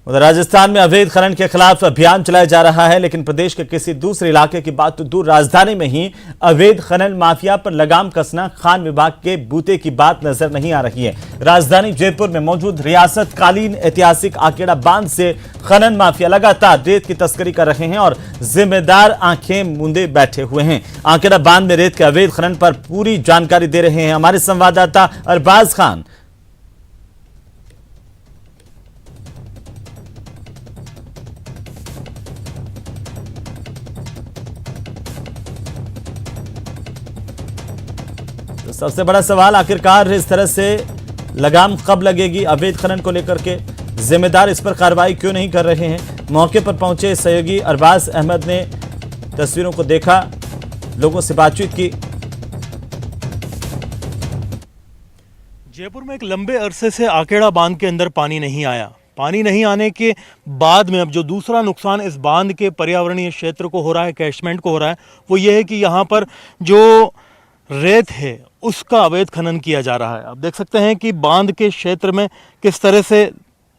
उधर राजस्थान में अवैध खनन के खिलाफ अभियान चलाया जा रहा है, लेकिन प्रदेश के किसी दूसरे इलाके की बात तो दूर, राजधानी में ही अवैध खनन माफिया पर लगाम कसना खान विभाग के बूते की बात नजर नहीं आ रही है। राजधानी जयपुर में मौजूद रियासत कालीन ऐतिहासिक आकेड़ा बांध से खनन माफिया लगातार रेत की तस्करी कर रहे हैं और जिम्मेदार आंखें मूंदे बैठे हुए हैं। आकेड़ा बांध में रेत के अवैध खनन पर पूरी जानकारी दे रहे हैं हमारे संवाददाता अरबाज खान। तो सबसे बड़ा सवाल आखिरकार इस तरह से लगाम कब लगेगी अवैध खनन को लेकर के, जिम्मेदार इस पर कार्रवाई क्यों नहीं कर रहे हैं। मौके पर पहुंचे सहयोगी अरबाज अहमद ने तस्वीरों को देखा, लोगों से बातचीत की। जयपुर में एक लंबे अरसे से आकेड़ा बांध के अंदर पानी नहीं आया। पानी नहीं आने के बाद में अब जो दूसरा नुकसान इस बांध के पर्यावरणीय क्षेत्र को हो रहा है, कैचमेंट को हो रहा है, वो ये है कि यहाँ पर जो रेत है उसका अवैध खनन किया जा रहा है। आप देख सकते हैं कि बांध के क्षेत्र में किस तरह से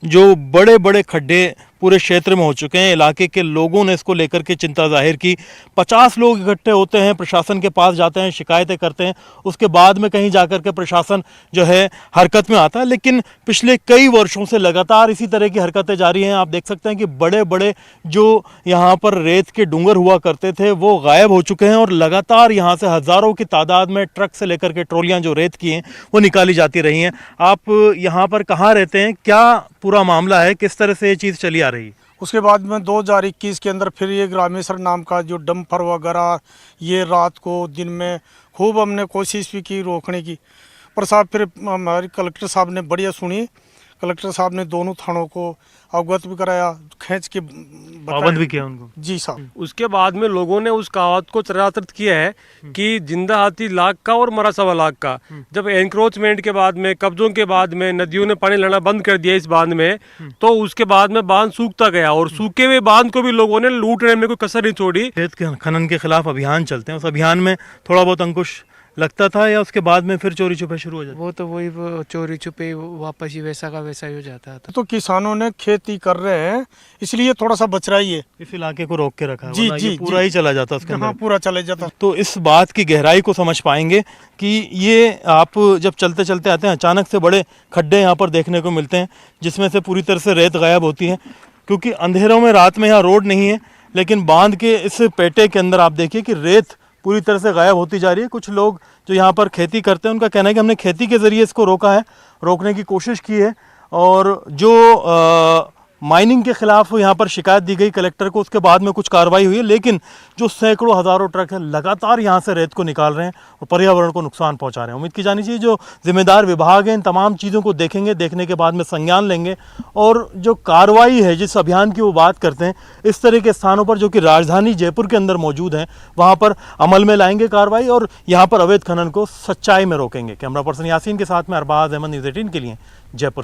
जो बड़े बड़े खड्डे पूरे क्षेत्र में हो चुके हैं। इलाके के लोगों ने इसको लेकर के चिंता जाहिर की। 50 लोग इकट्ठे होते हैं, प्रशासन के पास जाते हैं, शिकायतें करते हैं, उसके बाद में कहीं जाकर के प्रशासन जो है हरकत में आता है। लेकिन पिछले कई वर्षों से लगातार इसी तरह की हरकतें जारी हैं। आप देख सकते हैं कि बड़े बड़े जो यहाँ पर रेत के डूंगर हुआ करते थे वो गायब हो चुके हैं और लगातार यहाँ से हज़ारों की तादाद में ट्रक से लेकर के ट्रॉलियाँ जो रेत की हैं वो निकाली जाती रही हैं। आप यहाँ पर कहाँ रहते हैं, क्या पूरा मामला है, किस तरह से ये चीज़ चली आ रही है? उसके बाद में 2021 के अंदर फिर ये ग्रामेश्वर नाम का जो डंपर वगैरह ये रात को दिन में खूब हमने कोशिश भी की रोकने की, पर साहब फिर हमारी कलेक्टर साहब ने बढ़िया सुनी। कलेक्टर साहब ने दोनों थानों को अवगत भी कराया, खींच के पाबंद भी किया उनको। जी साहब। उसके बाद में लोगों ने उस कहावत को चरितार्थ किया है कि जिंदा हाथी लाख का और मरा 1.25 लाख का। जब एंक्रोचमेंट के बाद में, कब्जों के बाद में नदियों ने पानी लाना बंद कर दिया इस बांध में, तो उसके बाद में बांध सूखता गया और सूखे हुए बांध को भी लोगों ने लूटने में कोई कसर नहीं छोड़ी। रेत के खनन के खिलाफ अभियान चलते हैं, उस अभियान में थोड़ा बहुत अंकुश लगता था या उसके बाद में फिर चोरी छुपे शुरू हो जाता? वो तो वही चोरी छुपे वापस ही वैसा का वैसा ही हो जाता था। तो किसानों ने खेती कर रहे हैं इसलिए थोड़ा सा बच रही है, इस इलाके को रोक के रखा है, जी वरना ये जी पूरा ही चला जाता उसके अंदर। हाँ, पूरा चले जाता। तो इस बात की गहराई को समझ पाएंगे कि ये आप जब चलते चलते आते हैं अचानक से बड़े खड्डे यहाँ पर देखने को मिलते हैं जिसमें से पूरी तरह से रेत गायब होती है, क्योंकि अंधेरों में रात में यहाँ रोड नहीं है। लेकिन बांध के इस पेटे के अंदर आप देखिए कि रेत पूरी तरह से गायब होती जा रही है। कुछ लोग जो यहाँ पर खेती करते हैं उनका कहना है कि हमने खेती के ज़रिए इसको रोका है, रोकने की कोशिश की है और जो माइनिंग के खिलाफ यहाँ पर शिकायत दी गई कलेक्टर को, उसके बाद में कुछ कार्रवाई हुई है। लेकिन जो सैकड़ों हज़ारों ट्रक है लगातार यहाँ से रेत को निकाल रहे हैं और पर्यावरण को नुकसान पहुँचा रहे हैं। उम्मीद की जानी चाहिए जो जिम्मेदार विभाग हैं इन तमाम चीज़ों को देखेंगे, देखने के बाद में संज्ञान लेंगे और जो कार्रवाई है, जिस अभियान की वो बात करते हैं, इस तरह के स्थानों पर जो कि राजधानी जयपुर के अंदर मौजूद हैं वहाँ पर अमल में लाएंगे कार्रवाई और यहाँ पर अवैध खनन को सच्चाई में रोकेंगे। कैमरा पर्सन यासीन के साथ में अरबाज अहमद, न्यूज़ 18 के लिए जयपुर से।